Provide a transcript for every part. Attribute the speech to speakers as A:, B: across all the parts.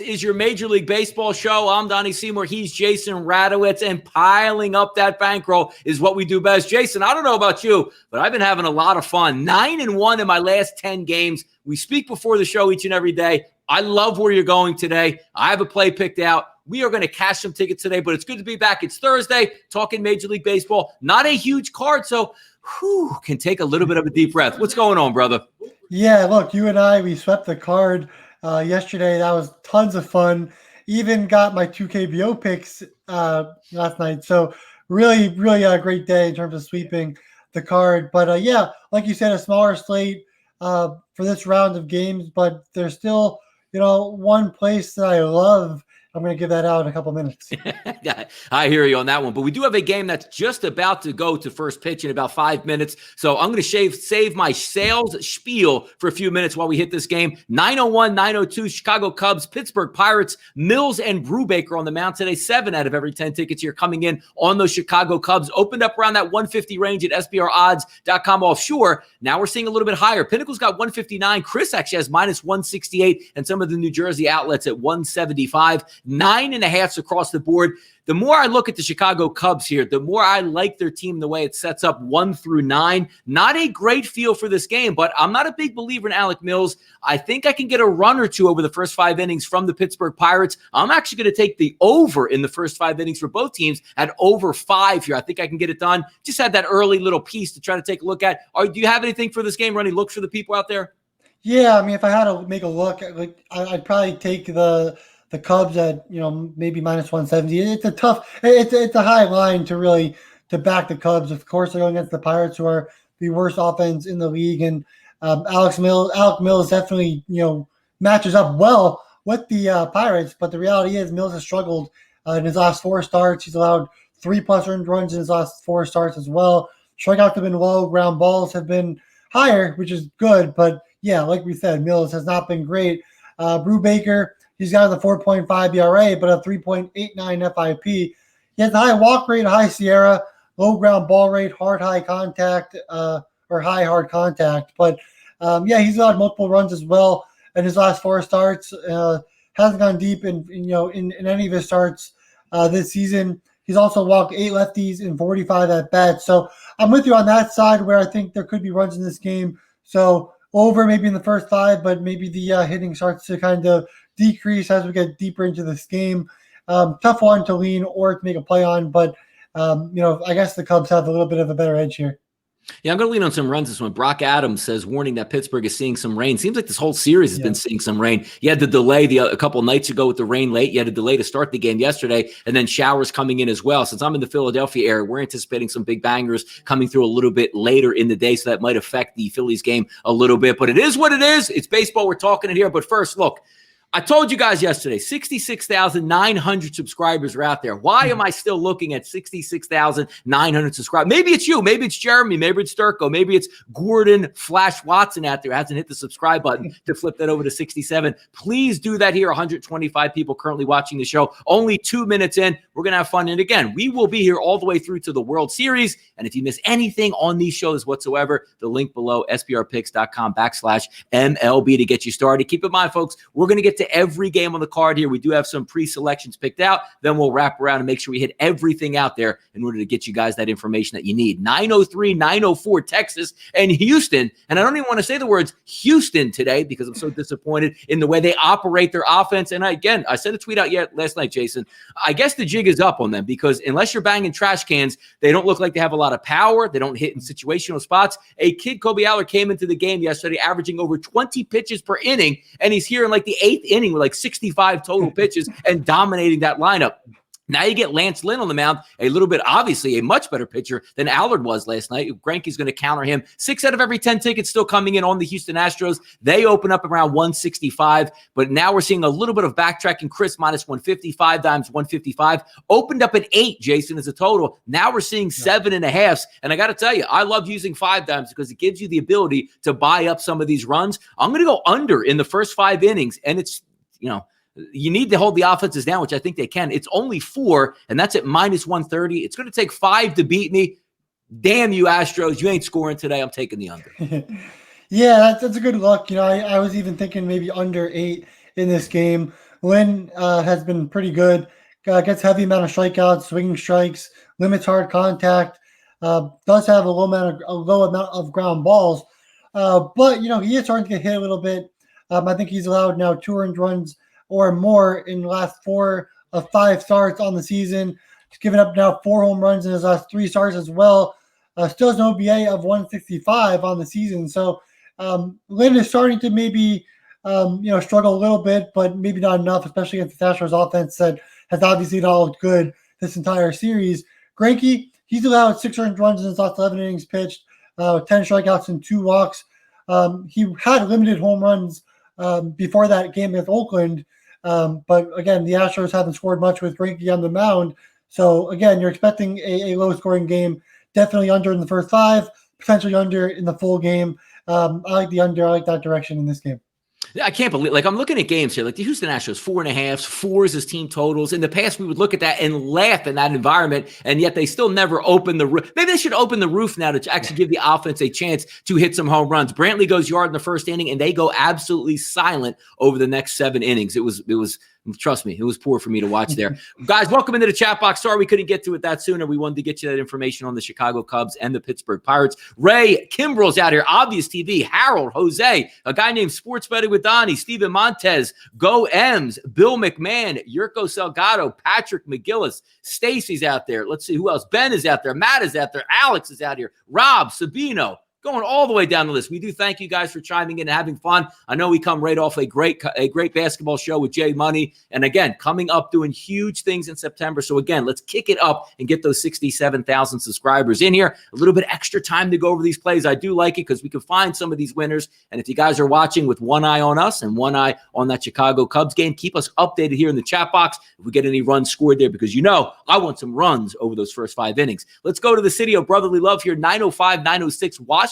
A: Is your Major League Baseball show. I'm Donnie Seymour. He's Jason Radowitz, and piling up that bankroll is what we do best. Jason, I don't know about you, but I've been having a lot of fun. 9-1 in my last 10 games. We speak before the show each and every day. I love where you're going today. I have a play picked out. We are going to cash some tickets today, but it's good to be back. It's Thursday, talking Major League Baseball. Not a huge card, so can take a little bit of a deep breath. What's going on, brother?
B: Yeah, look, you and I, we swept the card yesterday. That was tons of fun. Even got my 2 KBO picks last night. So really a great day in terms of sweeping the card. But yeah, like you said, a smaller slate for this round of games, but there's still, one place that I love. I'm going to give that out in a couple minutes.
A: I hear you on that one. But we do have a game that's just about to go to first pitch in about 5 minutes. So I'm going to save my sales spiel for a few minutes while we hit this game. 9:01, 9:02, Chicago Cubs, Pittsburgh Pirates, Mills and Brubaker on the mound today. 7 out of every 10 tickets here coming in on those Chicago Cubs. Opened up around that 150 range at SBRodds.com offshore. Now we're seeing a little bit higher. Pinnacle's got 159. Chris actually has minus 168, and some of the New Jersey outlets at 175. 9.5 across the board. The more I look at the Chicago Cubs here, the more I like their team, the way it sets up 1 through 9. Not a great feel for this game, but I'm not a big believer in Alec Mills. I think I can get a run or two over the first 5 innings from the Pittsburgh Pirates. I'm actually going to take the over in the first 5 innings for both teams at over 5 here. I think I can get it done. Just had that early little piece to try to take a look at. Do you have anything for this game, Ronnie? Look for the people out there?
B: Yeah, I mean, if I had to make a look, I'd probably take the Cubs at, maybe minus 170. It's a high line to back the Cubs. Of course, they're going against the Pirates, who are the worst offense in the league. And Alec Mills definitely, matches up well with the Pirates. But the reality is Mills has struggled in his last 4 starts. He's allowed 3+ earned runs in his last 4 starts as well. Strikeouts have been low. Ground balls have been higher, which is good. But yeah, like we said, Mills has not been great. Brubaker, he's got a 4.5 ERA, but a 3.89 FIP. He has a high walk rate, high Sierra, low ground ball rate, high contact, or high hard contact. But yeah, he's allowed multiple runs as well in his last 4 starts. Hasn't gone deep in any of his starts this season. He's also walked 8 lefties in 45 at bats. So I'm with you on that side, where I think there could be runs in this game. So over maybe in the first 5, but maybe the hitting starts to kind of decrease as we get deeper into this game. Tough one to lean or to make a play on, but I guess the Cubs have a little bit of a better edge here.
A: Yeah, I'm going to lean on some runs this one. Brock Adams says, warning that Pittsburgh is seeing some rain. Seems like this whole series has been seeing some rain. You had the delay a couple nights ago with the rain late. You had a delay to start the game yesterday, and then showers coming in as well. Since I'm in the Philadelphia area, we're anticipating some big bangers coming through a little bit later in the day, so that might affect the Phillies game a little bit. But it is what it is. It's baseball. We're talking it here. But first, look. I told you guys yesterday, 66,900 subscribers are out there. Why am I still looking at 66,900 subscribers? Maybe it's you. Maybe it's Jeremy. Maybe it's Sturko. Maybe it's Gordon Flash Watson out there. Hasn't hit the subscribe button to flip that over to 67. Please do that here. 125 people currently watching the show. Only 2 minutes in. We're going to have fun. And again, we will be here all the way through to the World Series. And if you miss anything on these shows whatsoever, the link below, sbrpicks.com/MLB to get you started. Keep in mind, folks, we're going to get to every game on the card here. We do have some pre-selections picked out. Then we'll wrap around and make sure we hit everything out there in order to get you guys that information that you need. 903, 904, Texas, and Houston. And I don't even want to say the words Houston today because I'm so disappointed in the way they operate their offense. And I sent a tweet out last night, Jason. I guess the jig is up on them because unless you're banging trash cans, they don't look like they have a lot of power. They don't hit in situational spots. A kid, Kobe Aller, came into the game yesterday averaging over 20 pitches per inning, and he's here in like the 8th inning with like 65 total pitches and dominating that lineup. Now you get Lance Lynn on the mound, a little bit, obviously, a much better pitcher than Allard was last night. Greinke's going to counter him. 6 out of every 10 tickets still coming in on the Houston Astros. They open up around 165, but now we're seeing a little bit of backtracking. Chris minus 155, Dimes 155. Opened up at 8, Jason, as a total. Now we're seeing 7.5. And I got to tell you, I love using 5 dimes because it gives you the ability to buy up some of these runs. I'm going to go under in the first 5 innings, and it's, you need to hold the offenses down, which I think they can. It's only 4, and that's at minus 130. It's going to take 5 to beat me. Damn you, Astros. You ain't scoring today. I'm taking the under.
B: Yeah, that's a good look. I was even thinking maybe under 8 in this game. Lynn has been pretty good. Gets heavy amount of strikeouts, swinging strikes, limits hard contact. Does have a low amount of ground balls, but he is starting to get hit a little bit. I think he's allowed now 2 earned runs or more in the last 4 of 5 starts on the season. He's given up now 4 home runs in his last 3 starts as well. Still has an OBA of 165 on the season. So Lynn is starting to maybe struggle a little bit, but maybe not enough, especially against the Astros offense that has obviously not looked good this entire series. Greinke, he's allowed 6 earned runs in his last 11 innings pitched, 10 strikeouts and 2 walks. He had limited home runs before that game against Oakland, but again, the Astros haven't scored much with Greinke on the mound. So again, you're expecting a low-scoring game, definitely under in the first 5, potentially under in the full game. I like the under. I like that direction in this game.
A: I can't believe, I'm looking at games here, like the Houston Astros, 4.5s, 4s as team totals. In the past, we would look at that and laugh in that environment, and yet they still never open the roof. Maybe they should open the roof now to actually give the offense a chance to hit some home runs. Brantley goes yard in the first inning, and they go absolutely silent over the next 7 innings. It was trust me, it was poor for me to watch there. Guys, welcome into the chat box. Sorry we couldn't get to it that sooner. We wanted to get you that information on the Chicago Cubs and the Pittsburgh Pirates. Ray Kimbrell's out here. Obvious TV. Harold, Jose, a guy named Sports Betting with Donnie, Steven Montez, Go Ems, Bill McMahon, Yurko Salgado, Patrick McGillis, Stacy's out there. Let's see who else. Ben is out there. Matt is out there. Alex is out here. Rob, Sabino. Going all the way down the list. We do thank you guys for chiming in and having fun. I know we come right off a great basketball show with Jay Money. And again, coming up doing huge things in September. So again, let's kick it up and get those 67,000 subscribers in here. A little bit extra time to go over these plays. I do like it because we can find some of these winners. And if you guys are watching with one eye on us and one eye on that Chicago Cubs game, keep us updated here in the chat box if we get any runs scored there, because I want some runs over those first 5 innings. Let's go to the city of brotherly love here. 905, 906 Washington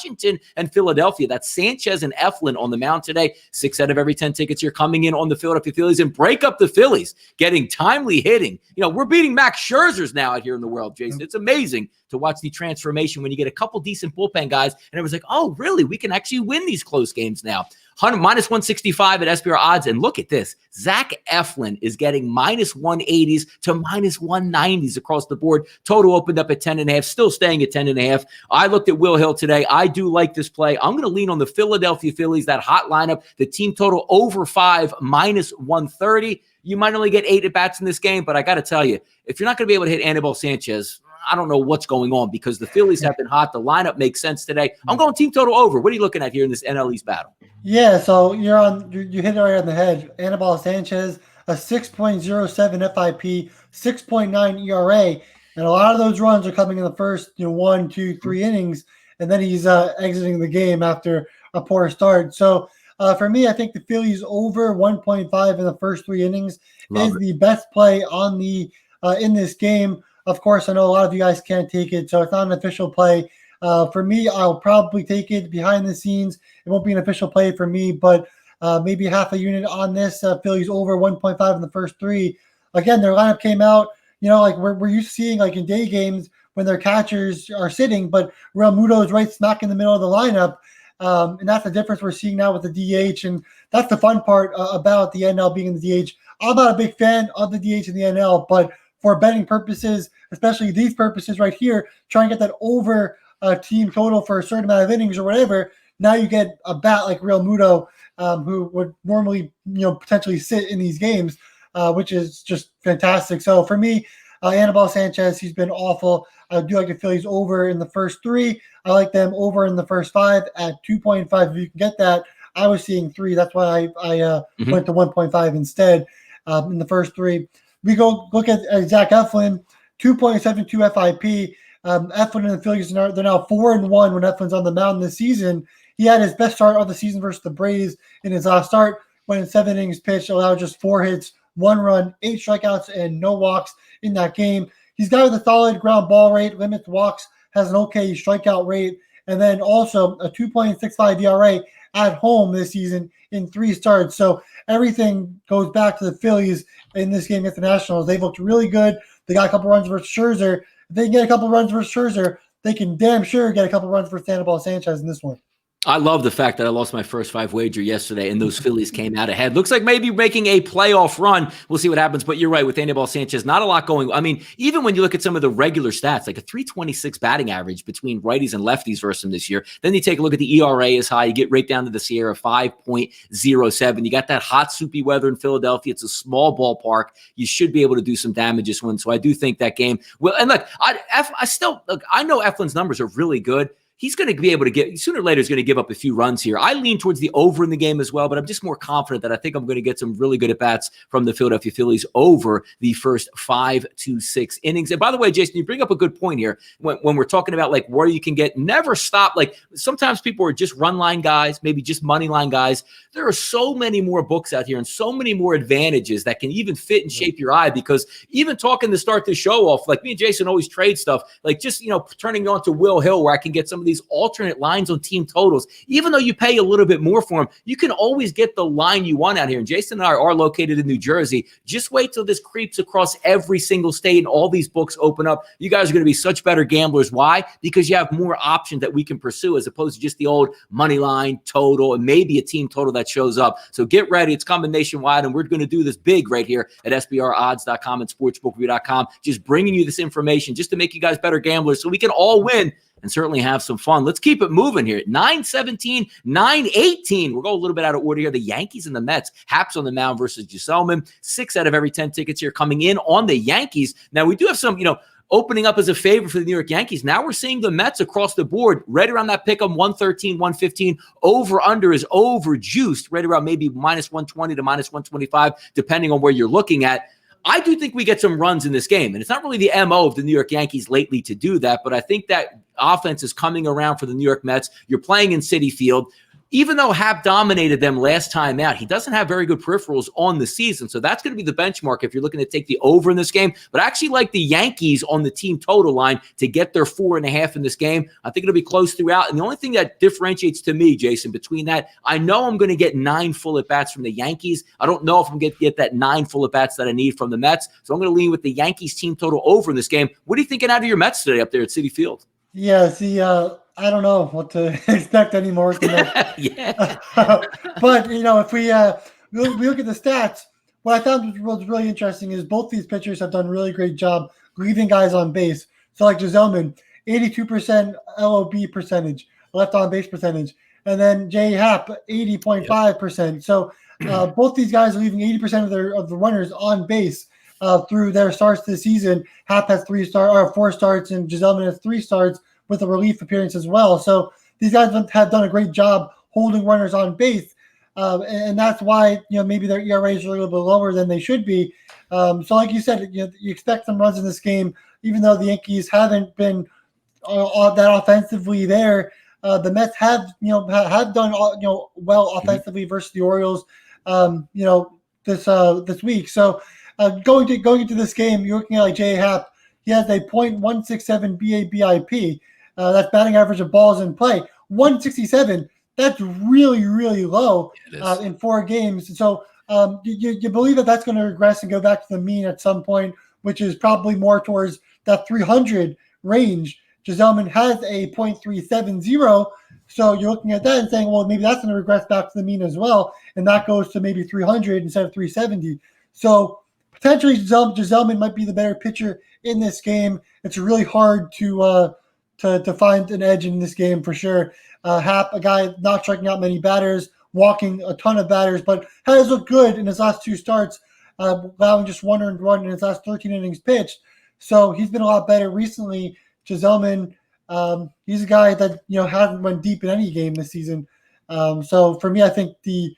A: and Philadelphia. That's Sanchez and Eflin on the mound today. 6 out of every 10 tickets here coming in on the Philadelphia Phillies, and break up the Phillies, getting timely hitting. We're beating Max Scherzer's now out here in the world, Jason. It's amazing to watch the transformation when you get a couple decent bullpen guys, and it was like, oh, really? We can actually win these close games now. Minus 165 at SPR odds. And look at this. Zach Eflin is getting minus 180s to minus 190s across the board. Total opened up at 10.5, still staying at 10.5. I looked at Will Hill today. I do like this play. I'm going to lean on the Philadelphia Phillies, that hot lineup, the team total over 5, minus 130. You might only get 8 at-bats in this game, but I got to tell you, if you're not going to be able to hit Anibal Sanchez, I don't know what's going on, because the Phillies have been hot. The lineup makes sense today. I'm going team total over. What are you looking at here in this NL East battle?
B: Yeah, so you hit it right on the head. Anibal Sanchez, a 6.07 FIP, 6.9 ERA, and a lot of those runs are coming in the first 1, 2, 3 innings, and then he's exiting the game after a poor start. So for me, I think the Phillies over 1.5 in the first 3 innings is the best play on the in this game. Of course, I know a lot of you guys can't take it, so it's not an official play. For me, I'll probably take it behind the scenes. It won't be an official play for me, but maybe half a unit on this. Phillies over 1.5 in the first 3. Again, their lineup came out, like we're used to seeing like in day games when their catchers are sitting, but Real Muto is right smack in the middle of the lineup. And that's the difference we're seeing now with the DH. And that's the fun part about the NL being in the DH. I'm not a big fan of the DH in the NL, but for betting purposes, especially these purposes right here, try and get that over team total for a certain amount of innings or whatever. Now you get a bat like Real Muto, who would normally, potentially sit in these games, which is just fantastic. So for me, Anibal Sanchez, he's been awful. I do like the Phillies over in the first 3. I like them over in the first 5 at 2.5. If you can get that, I was seeing 3. That's why I went to 1.5 instead in the first 3. We go look at Zach Eflin, 2.72 FIP. Eflin and the Phillies, they're now 4-1 when Eflin's on the mound this season. He had his best start of the season versus the Braves in his last start, when in 7 innings pitched, allowed just 4 hits, 1 run, 8 strikeouts, and no walks in that game. He's got a solid ground ball rate, limits walks, has an okay strikeout rate, and then also a 2.65 ERA at home this season in 3 starts. So everything goes back to the Phillies in this game against the Nationals. They've looked really good. They got a couple runs versus Scherzer. If they can get a couple runs versus Scherzer, they can damn sure get a couple runs for Anibal Sanchez in this one.
A: I love the fact that I lost my first 5 wager yesterday and those Phillies came out ahead. Looks like maybe making a playoff run. We'll see what happens. But you're right, with Anibal Sanchez, not a lot going. I mean, even when you look at some of the regular stats, like a 326 batting average between righties and lefties versus him this year, then you take a look at the ERA is high. You get right down to the Sierra, 5.07. You got that hot, soupy weather in Philadelphia. It's a small ballpark. You should be able to do some damage this one. So I do think that game will. And look, I know Eflin's numbers are really good. He's going to be able to get, sooner or later, he's going to give up a few runs here. I lean towards the over in the game as well, but I'm just more confident that I think I'm going to get some really good at-bats from the Philadelphia Phillies over the first 5 to 6 innings. And by the way, Jason, you bring up a good point here when we're talking about like where you can get, never stop. Like sometimes people are just run line guys, maybe just money line guys. There are so many more books out here and so many more advantages that can even fit and shape your eye, because even talking to start the show off, like me and Jason always trade stuff, like just, turning on to Will Hill where I can get some of these alternate lines on team totals. Even though you pay a little bit more for them, you can always get the line you want out here. And Jason and I are located in New Jersey. Just wait till this creeps across every single state and all these books open up. You guys are going to be such better gamblers. Why? Because you have more options that we can pursue as opposed to just the old money line, total, and maybe a team total that shows up. So get ready. It's coming nationwide, and we're going to do this big right here at SBRodds.com and sportsbookreview.com, just bringing you this information just to make you guys better gamblers so we can all win and certainly have some fun. Let's keep it moving here. 9-17, 9-18. We'll go a little bit out of order here. The Yankees and the Mets. Haps on the mound versus Gesellman. 6 out of every 10 tickets here coming in on the Yankees. Now, we do have some, opening up as a favorite for the New York Yankees. Now we're seeing the Mets across the board, right around that pick 'em, 113, 115. Over-under is over-juiced, right around maybe minus 120 to minus 125, depending on where you're looking at. I do think we get some runs in this game, and it's not really the MO of the New York Yankees lately to do that, but I think that offense is coming around for the New York Mets. You're playing in Citi Field. Even though Hap dominated them last time out, he doesn't have very good peripherals on the season. So that's going to be the benchmark if you're looking to take the over in this game. But I actually like the Yankees on the team total line to get their 4.5 in this game. I think it'll be close throughout. And the only thing that differentiates to me, Jason, between that, I know I'm going to get 9 full at-bats from the Yankees. I don't know if I'm going to get that 9 full at-bats that I need from the Mets. So I'm going to lean with the Yankees team total over in this game. What are you thinking out of your Mets today up there at Citi Field?
B: Yeah, see, I don't know what to expect anymore than that.
A: Yeah.
B: But, if we look at the stats, what I found was really interesting is both these pitchers have done a really great job leaving guys on base. So like Gesellman, 82% LOB percentage, left on base percentage. And then Jay Happ, 80.5%. Yep. So both these guys are leaving 80% of the runners on base through their starts this season. Happ has 4 starts, and Gesellman has 3 starts with a relief appearance as well. So these guys have done a great job holding runners on base. And that's why, maybe their ERAs are a little bit lower than they should be. So like you said, you expect some runs in this game, even though the Yankees haven't been that offensively there. The Mets have done well offensively versus the Orioles this week. So going into this game, you're looking at like Jay Happ. He has a .167 BABIP. That's batting average of balls in play. 167. That's really, really low in 4 games. So you believe that that's going to regress and go back to the mean at some point, which is probably more towards that 300 range. Gesellman has a .370. So you're looking at that and saying, well, maybe that's going to regress back to the mean as well. And that goes to maybe 300 instead of 370. So potentially Gesellman might be the better pitcher in this game. It's really hard to find an edge in this game for sure. Happ, a guy not striking out many batters, walking a ton of batters, but has looked good in his last 2 starts, allowing just 1 earned run in his last 13 innings pitched. So he's been a lot better recently. Gesellman, he's a guy that hasn't went deep in any game this season. So for me, I think the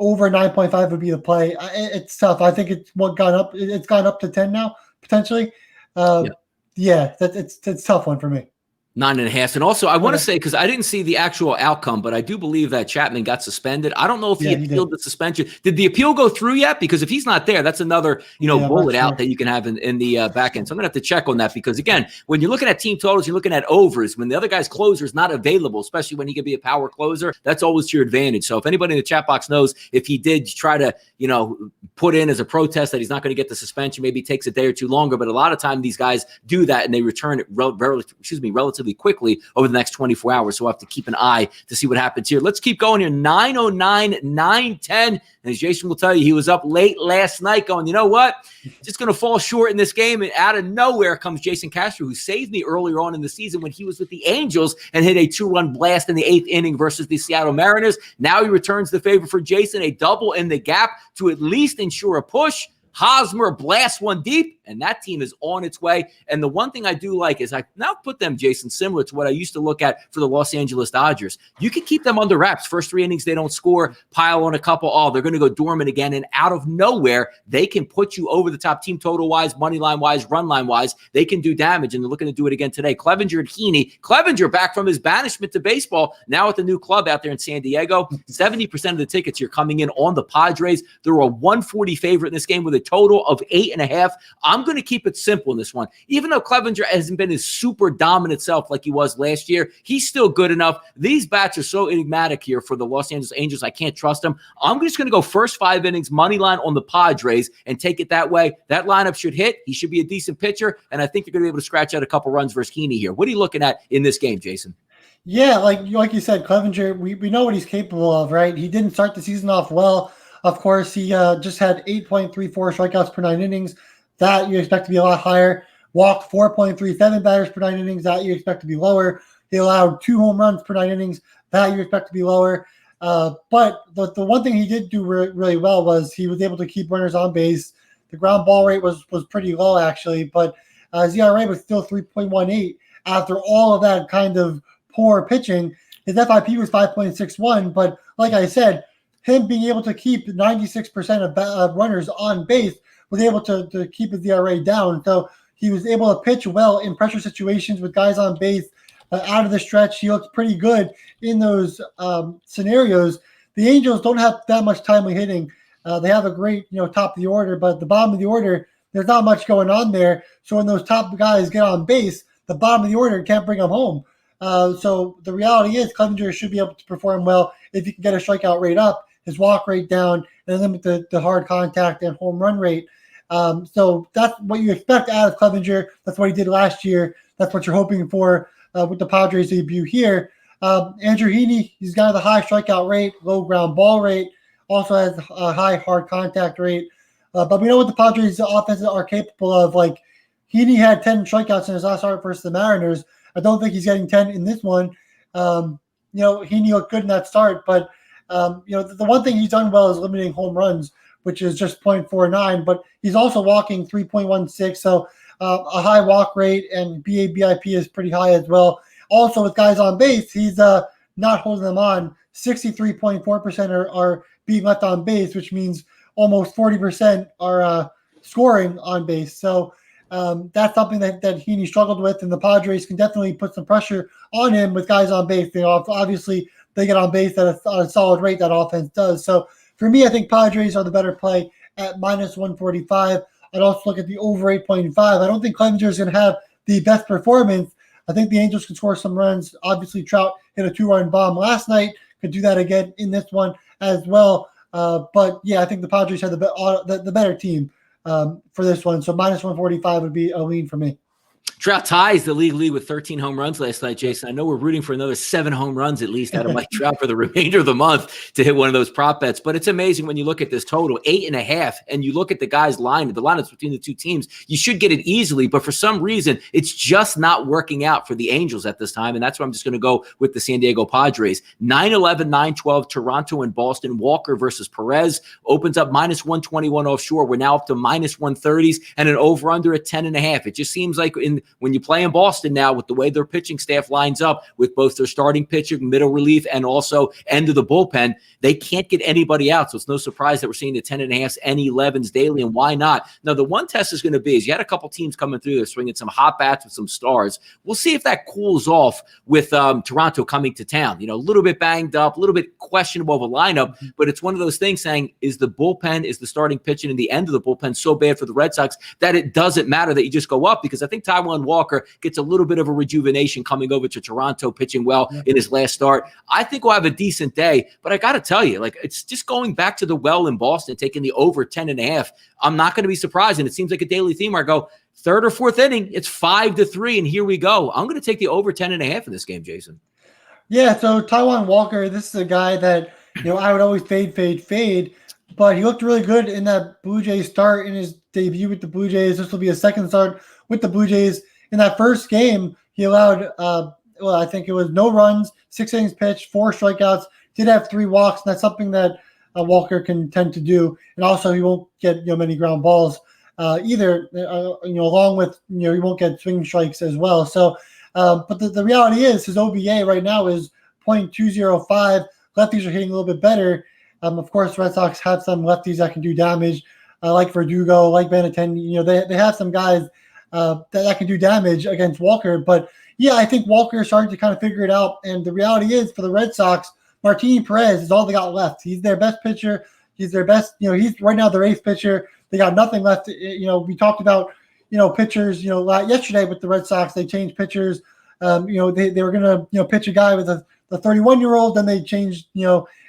B: over 9.5 would be the play. It's tough. I think it's gone up. It's gone up to 10 now potentially. Yeah, it's a tough one for me.
A: 9.5. And also, I want to say, because I didn't see the actual outcome, but I do believe that Chapman got suspended. I don't know if he appealed the suspension. Did the appeal go through yet? Because if he's not there, that's another bullet out that you can have in the back end. So I'm going to have to check on that, because, again, when you're looking at team totals, you're looking at overs. When the other guy's closer is not available, especially when he can be a power closer, that's always to your advantage. So if anybody in the chat box knows if he did try to, put in as a protest that he's not going to get the suspension, maybe it takes a day or 2 longer. But a lot of time these guys do that and they return it relatively really quickly over the next 24 hours. So we'll have to keep an eye to see what happens here. Let's keep going here. 909, 910. And as Jason will tell you, he was up late last night going, you know what? Just going to fall short in this game. And out of nowhere comes Jason Castro, who saved me earlier on in the season when he was with the Angels and hit a 2-run blast in the 8th inning versus the Seattle Mariners. Now he returns the favor for Jason, a double in the gap to at least ensure a push. Hosmer blasts one deep, and that team is on its way. And the one thing I do like is I now put them, Jason, similar to what I used to look at for the Los Angeles Dodgers. You can keep them under wraps. First 3 innings, they don't score, pile on a couple. Oh, they're going to go dormant again. And out of nowhere, they can put you over the top team total-wise, money line-wise, run line-wise. They can do damage, and they're looking to do it again today. Clevenger and Heaney. Clevenger back from his banishment to baseball, now at the new club out there in San Diego. 70% of the tickets here coming in on the Padres. They're a 140 favorite in this game with a total of 8.5. I'm going to keep it simple in this one. Even though Clevenger hasn't been his super dominant self like he was last year, he's still good enough. These bats are so enigmatic here for the Los Angeles Angels. I can't trust them. I'm just going to go first 5 innings, money line on the Padres, and take it that way. That lineup should hit. He should be a decent pitcher, and I think they're going to be able to scratch out a couple runs versus Heaney here. What are you looking at in this game, Jason?
B: Yeah, like you said, Clevenger, we know what he's capable of, right? He didn't start the season off well. Of course, he just had 8.34 strikeouts per 9 innings. That you expect to be a lot higher. Walked 4.37 batters per 9 innings. That you expect to be lower. He allowed 2 home runs per 9 innings. That you expect to be lower. But the one thing he did do really well was he was able to keep runners on base. The ground ball rate was pretty low, actually, but his ERA was still 3.18 after all of that kind of poor pitching. His FIP was 5.61, but like I said, him being able to keep 96% of runners on base was able to keep his ERA down. So he was able to pitch well in pressure situations with guys on base out of the stretch. He looked pretty good in those scenarios. The Angels don't have that much timely hitting. They have a great, top of the order, but at the bottom of the order, there's not much going on there. So when those top guys get on base, the bottom of the order can't bring them home. So the reality is Clevenger should be able to perform well if he can get a strikeout rate up, his walk rate down, and limit the hard contact and home run rate. So that's what you expect out of Clevenger. That's what he did last year. That's what you're hoping for with the Padres debut here. Andrew Heaney, he's got the high strikeout rate, low ground ball rate, also has a high hard contact rate. But we know what the Padres offenses are capable of. Like Heaney had 10 strikeouts in his last start versus the Mariners. I don't think he's getting 10 in this one. Heaney looked good in that start, but the one thing he's done well is limiting home runs, which is just 0.49, but he's also walking 3.16, so a high walk rate, and BABIP is pretty high as well. Also, with guys on base, he's not holding them on. 63.4% are being left on base, which means almost 40% are scoring on base. So that's something that Heaney struggled with, and the Padres can definitely put some pressure on him with guys on base. Obviously, they get on base at a solid rate, that offense does. So for me, I think Padres are the better play at minus 145. I'd also look at the over 8.5. I don't think Clevenger is going to have the best performance. I think the Angels can score some runs. Obviously, Trout hit a 2-run bomb last night. Could do that again in this one as well. But yeah, I think the Padres have the better team for this one. So minus 145 would be a lean for me.
A: Trout ties the league lead with 13 home runs last night, Jason. I know we're rooting for another 7 home runs at least out of Mike Trout for the remainder of the month to hit one of those prop bets. But it's amazing when you look at this total, 8.5, and you look at the guys' line, the lineups between the two teams, you should get it easily. But for some reason, it's just not working out for the Angels at this time. And that's why I'm just going to go with the San Diego Padres. 9-11, 9-12, Toronto and Boston. Walker versus Perez opens up minus 121 offshore. We're now up to minus 130s and an over-under at 10.5. It just seems like when you play in Boston now with the way their pitching staff lines up with both their starting pitcher, middle relief, and also end of the bullpen, they can't get anybody out. So it's no surprise that we're seeing the 10.5s and 11s daily, and why not? Now, the one test is going to be is you had a couple teams coming through there swinging some hot bats with some stars. We'll see if that cools off with Toronto coming to town. A little bit banged up, a little bit questionable of a lineup, but it's one of those things saying, is the bullpen, is the starting pitching and the end of the bullpen so bad for the Red Sox that it doesn't matter that you just go up? Because I think Taijuan Walker gets a little bit of a rejuvenation coming over to Toronto, pitching well in his last start. I think we'll have a decent day, but I got to tell you, it's just going back to the well in Boston, taking the over 10.5. I'm not going to be surprised. And it seems like a daily theme where I go, third or fourth inning, it's 5-3, and here we go. I'm going to take the over 10.5 in this game, Jason.
B: Yeah, so Taijuan Walker, this is a guy that, I would always fade, but he looked really good in that Blue Jays start in his debut with the Blue Jays. This will be a second start with the Blue Jays. In that first game, he allowed, I think it was no runs, 6 innings pitched, 4 strikeouts, did have 3 walks, and that's something that Walker can tend to do. And also, he won't get many ground balls either. Along with he won't get swing strikes as well. So, but the reality is his OBA right now is .205. Lefties are hitting a little bit better. Of course, the Red Sox have some lefties that can do damage, like Verdugo, like Benintendi. They have some guys that can do damage against Walker. But yeah, I think Walker is starting to kind of figure it out. And the reality is, for the Red Sox, Martin Perez is all they got left. He's their best pitcher. He's their best. He's right now their 8th pitcher. They got nothing left. We talked about pitchers. Yesterday with the Red Sox, they changed pitchers. They were gonna pitch a guy with a 31-year-old, then they changed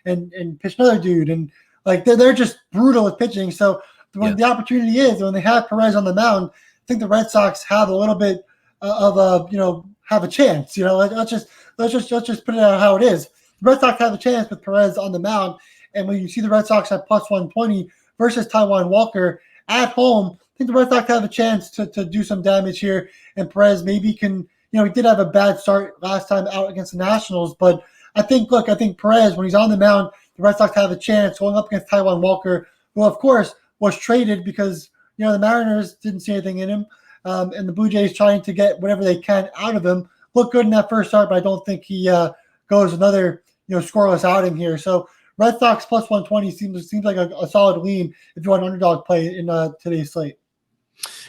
B: and pitch another dude, and like they're just brutal with pitching. So when the opportunity is, when they have Perez on the mound, I think the Red Sox have a little bit have a chance. Let's just put it out how it is. The Red Sox have a chance with Perez on the mound, and when you see the Red Sox at +120 versus Taijuan Walker at home, I think the Red Sox have a chance to do some damage here, and Perez maybe can. He did have a bad start last time out against the Nationals, but I think Perez, when he's on the mound, the Red Sox have a chance going up against Taijuan Walker, who of course was traded because the Mariners didn't see anything in him, and the Blue Jays trying to get whatever they can out of him. Looked good in that first start, but I don't think he goes another scoreless outing here. So Red Sox +120 seems like a solid lean if you want an underdog play in today's slate.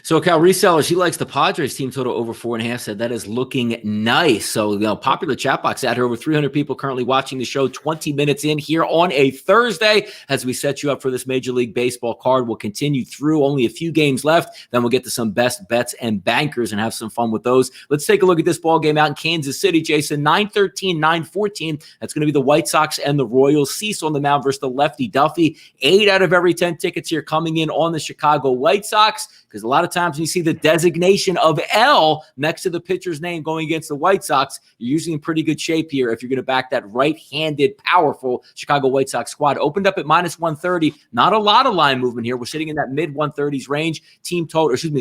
A: So Cal Reseller, she likes the Padres team total over 4.5, said that is looking nice. So popular chat box out here, over 300 people currently watching the show, 20 minutes in here on a Thursday as we set you up for this Major League Baseball card. We'll continue through, only a few games left. Then we'll get to some best bets and bankers and have some fun with those. Let's take a look at this ball game out in Kansas City, Jason. 9-13, 9-14. That's going to be the White Sox and the Royals. Cease on the mound versus the lefty Duffy. 8 out of every 10 tickets here coming in on the Chicago White Sox, because a lot of times when you see the designation of L next to the pitcher's name going against the White Sox, you're usually in pretty good shape here if you're going to back that right-handed, powerful Chicago White Sox squad. Opened up at -130. Not a lot of line movement here. We're sitting in that mid-130s range. The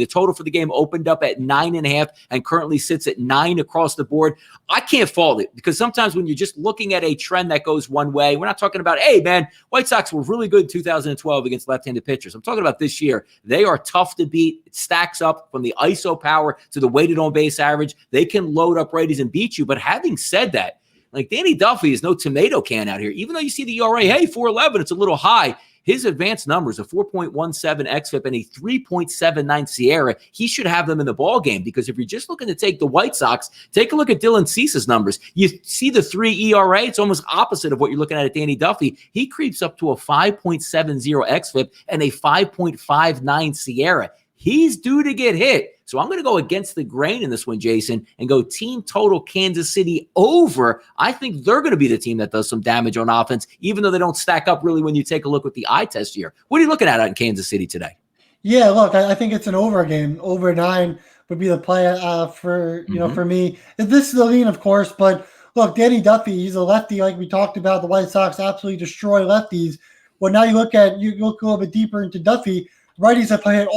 A: total for the game opened up at 9.5 and currently sits at 9 across the board. I can't fault it, because sometimes when you're just looking at a trend that goes one way, we're not talking about, hey, man, White Sox were really good in 2012 against left-handed pitchers. I'm talking about this year. They are tough to beat. It stacks up from the ISO power to the weighted on base average. They can load up righties and beat you. But having said that, like, Danny Duffy is no tomato can out here. Even though you see the ERA, hey, 4.11, it's a little high. His advanced numbers, a 4.17 xFIP and a 3.79 Sierra, he should have them in the ball game, because if you're just looking to take the White Sox, take a look at Dylan Cease's numbers. You see the 3 ERA, it's almost opposite of what you're looking at Danny Duffy. He creeps up to a 5.70 xFIP and a 5.59 Sierra. He's due to get hit. So I'm going to go against the grain in this one, Jason, and go team total Kansas City over. I think they're going to be the team that does some damage on offense, even though they don't stack up really when you take a look at the eye test here. What are you looking at in Kansas City today?
B: Yeah, look, I think it's an over game. Over 9 would be the play for me. This is the lean, of course, but look, Danny Duffy, he's a lefty, like we talked about. The White Sox absolutely destroy lefties. Well, now you look a little bit deeper into Duffy. Righties have hit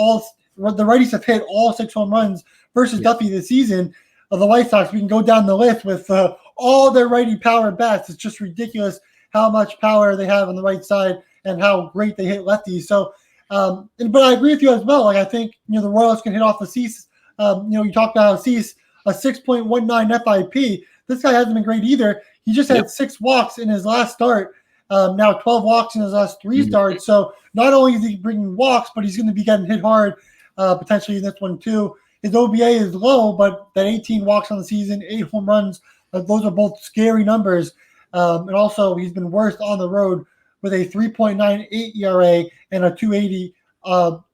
B: all 6 home runs versus Duffy this season. Of the White Sox, we can go down the list with all their righty power bats. It's just ridiculous how much power they have on the right side and how great they hit lefties. So, but I agree with you as well. Like, I think the Royals can hit off the Cease. You talked about Cease, a 6.19 FIP. This guy hasn't been great either. He just had 6 walks in his last start. Now 12 walks in his last 3 starts. So not only is he bringing walks, but he's going to be getting hit hard potentially in this one too. His OBA is low, but that 18 walks on the season, 8 home runs, those are both scary numbers. And also he's been worse on the road with a 3.98 ERA and a 280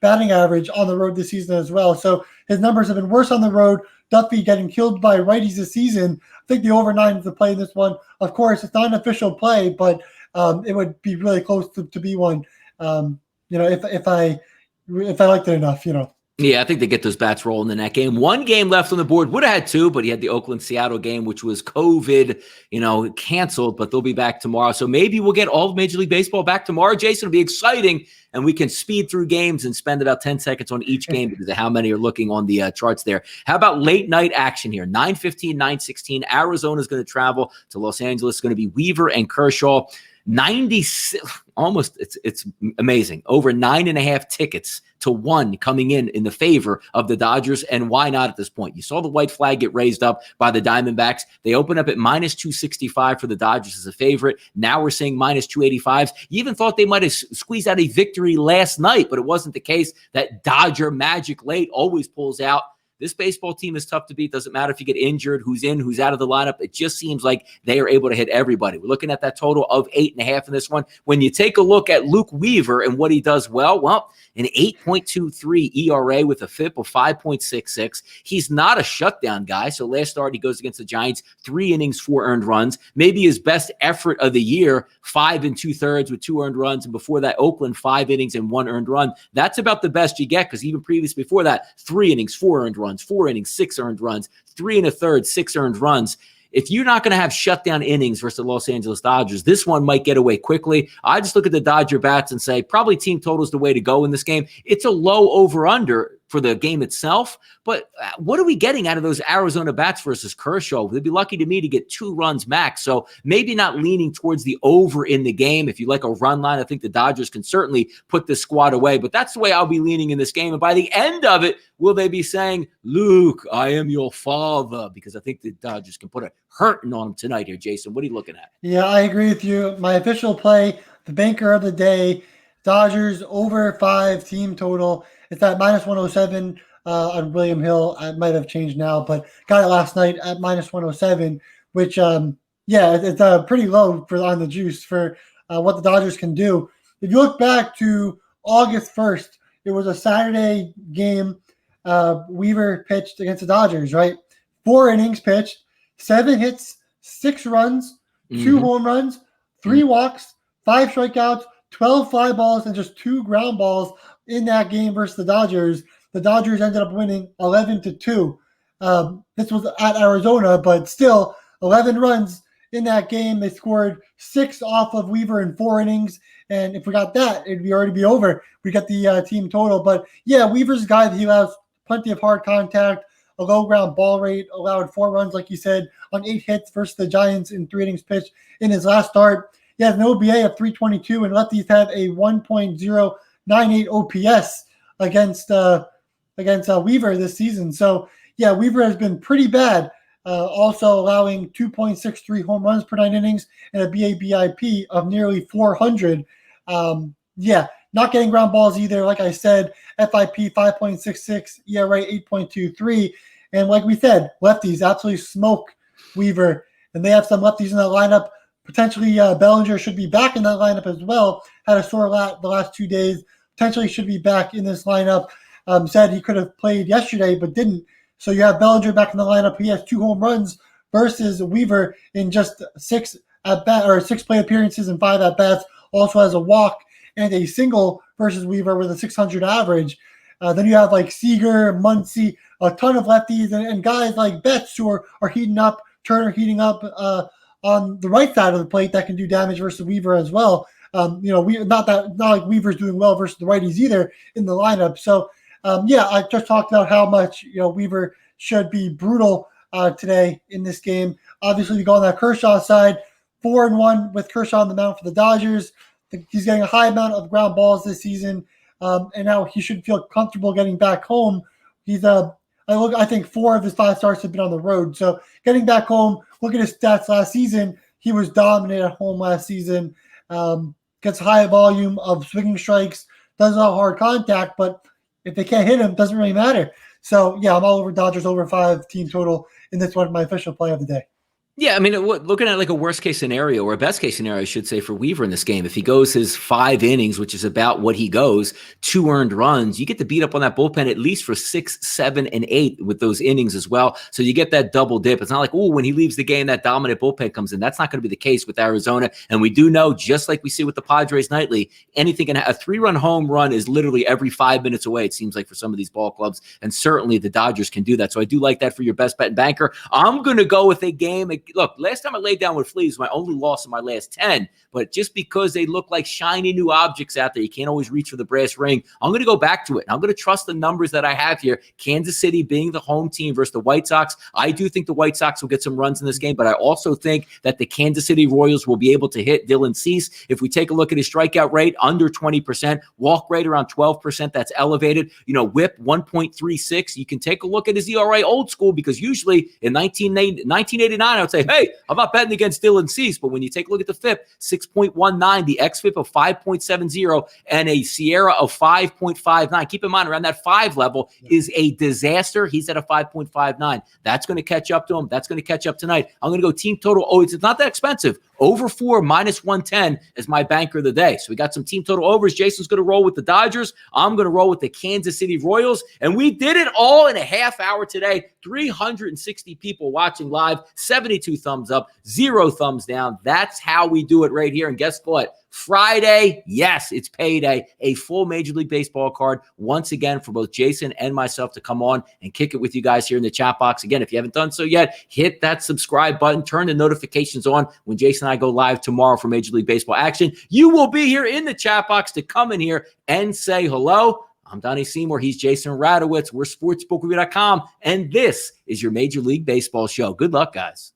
B: batting average on the road this season as well. So his numbers have been worse on the road. Duffy getting killed by righties this season. I think the over 9 is the play in this one. Of course, it's not an official play, but it would be really close to be one. If I liked it enough,
A: Yeah, I think they get those bats rolling in that game. One game left on the board. Would have had two, but he had the Oakland-Seattle game, which was COVID, canceled, but they'll be back tomorrow. So maybe we'll get all of Major League Baseball back tomorrow, Jason. It'll be exciting, and we can speed through games and spend about 10 seconds on each game because of how many are looking on the charts there. How about late night action here? 9:15, 9:16. Arizona's going to travel to Los Angeles. It's going to be Weaver and Kershaw. 96, almost, it's amazing. Over 9.5 tickets to 1 coming in the favor of the Dodgers. And why not at this point? You saw the white flag get raised up by the Diamondbacks. They open up at minus 265 for the Dodgers as a favorite. Now we're seeing minus 285s. You even thought they might have squeezed out a victory last night, but it wasn't the case. That Dodger magic late always pulls out. This baseball team is tough to beat. Doesn't matter if you get injured, who's in, who's out of the lineup. It just seems like they are able to hit everybody. We're looking at that total of 8.5 in this one. When you take a look at Luke Weaver and what he does well, an 8.23 ERA with a FIP of 5.66. He's not a shutdown guy. So last start, he goes against the Giants, 3 innings, 4 earned runs. Maybe his best effort of the year, 5 2/3 with 2 earned runs. And before that, Oakland, 5 innings and 1 earned run. That's about the best you get because even previous before that, 3 innings, 4 earned runs. 4 innings, 6 earned runs, 3 1/3, 6 earned runs. If you're not going to have shutdown innings versus the Los Angeles Dodgers, this one might get away quickly. I just look at the Dodger bats and say probably team total is the way to go in this game. It's a low over-under for the game itself, but what are we getting out of those Arizona bats versus Kershaw? They'd be lucky to me to get 2 runs max, so maybe not leaning towards the over in the game. If you like a run line, I think the Dodgers can certainly put this squad away, but that's the way I'll be leaning in this game. And by the end of it, will they be saying, Luke, I am your father? Because I think the Dodgers can put a hurting on them tonight here. Jason, what are you looking at?
B: Yeah, I agree with you. My official play, the banker of the day, Dodgers over 5 team total. It's at minus 107 on William Hill. I might have changed now, but got it last night at minus 107, which, it's pretty low on the juice for what the Dodgers can do. If you look back to August 1st, it was a Saturday game. Weaver pitched against the Dodgers, right? 4 innings pitched, 7 hits, 6 runs, 2 home runs, 3 walks, 5 strikeouts, 12 fly balls, and just 2 ground balls in that game versus the Dodgers. The Dodgers ended up winning 11-2. This was at Arizona, but still 11 runs in that game. They scored 6 off of Weaver in 4 innings. And if we got that, it'd already be over. We got the team total. But yeah, Weaver's a guy that he allows plenty of hard contact, a low ground ball rate, allowed 4 runs, like you said, on 8 hits versus the Giants in 3 innings pitched in his last start. He has an OBA of 322, and lefties have a 1.098 OPS against Weaver this season. So, yeah, Weaver has been pretty bad, also allowing 2.63 home runs per 9 innings and a BABIP of nearly 400. Not getting ground balls either. Like I said, FIP 5.66, ERA 8.23. And like we said, lefties absolutely smoke Weaver, and they have some lefties in that lineup. Potentially, Bellinger should be back in that lineup as well. Had a sore lat the last 2 days. Potentially should be back in this lineup. Said he could have played yesterday, but didn't. So you have Bellinger back in the lineup. He has 2 home runs versus Weaver in just 6 play appearances and 5 at bats. Also has a walk and a single versus Weaver with a 600 average. Then you have like Seager, Muncy, a ton of lefties, and guys like Betts who are heating up. Turner heating up on the right side of the plate that can do damage versus Weaver as well. Not like Weaver's doing well versus the righties either in the lineup. So, I just talked about how much Weaver should be brutal today in this game. Obviously, you go on that Kershaw side, 4-1 with Kershaw on the mound for the Dodgers. He's getting a high amount of ground balls this season, and now he should feel comfortable getting back home. I think 4 of his 5 starts have been on the road. So getting back home, look at his stats last season. He was dominant at home last season. Gets high volume of swinging strikes, does a lot of hard contact, but if they can't hit him, it doesn't really matter. So, yeah, I'm all over Dodgers over 5 team total in this one, my official play of the day.
A: Yeah, I mean, looking at like a worst case scenario or a best case scenario, I should say, for Weaver in this game, if he goes his 5 innings, which is about what he goes, 2 earned runs, you get to beat up on that bullpen at least for 6, 7, and 8 with those innings as well. So you get that double dip. It's not like, oh, when he leaves the game, that dominant bullpen comes in. That's not going to be the case with Arizona. And we do know, just like we see with the Padres nightly, anything can a 3-run home run is literally every 5 minutes away, it seems like, for some of these ball clubs. And certainly the Dodgers can do that. So I do like that for your best bet and banker. I'm going to go with a game. Look, last time I laid down with Phillies, my only loss in my last 10, but just because they look like shiny new objects out there, you can't always reach for the brass ring. I'm going to go back to it. I'm going to trust the numbers that I have here. Kansas City being the home team versus the White Sox. I do think the White Sox will get some runs in this game, but I also think that the Kansas City Royals will be able to hit Dylan Cease. If we take a look at his strikeout rate, under 20%, walk rate around 12%, that's elevated. Whip 1.36. You can take a look at his ERA old school, because usually in 1989, I would say, hey, I'm not betting against Dylan Cease. But when you take a look at the FIP, 6.19, the XFIP of 5.70, and a Sierra of 5.59. Keep in mind, around that 5 level is a disaster. He's at a 5.59. That's going to catch up to him. That's going to catch up tonight. I'm going to go team total. Oh, it's not that expensive. Over 4 minus 110 is my banker of the day. So we got some team total overs. Jason's going to roll with the Dodgers. I'm going to roll with the Kansas City Royals. And we did it all in a half hour today. 360 people watching live, 72 thumbs up, 0 thumbs down. That's how we do it right here. And guess what? Friday, yes, it's payday. A full Major League Baseball card once again for both Jason and myself to come on and kick it with you guys here in the chat box. Again, if you haven't done so yet, hit that subscribe button, turn the notifications on when Jason and I go live tomorrow for Major League Baseball action. You will be here in the chat box to come in here and say hello. I'm Donnie Seymour. He's Jason Radowitz. We're sportsbookreview.com, and this is your Major League Baseball show. Good luck, guys.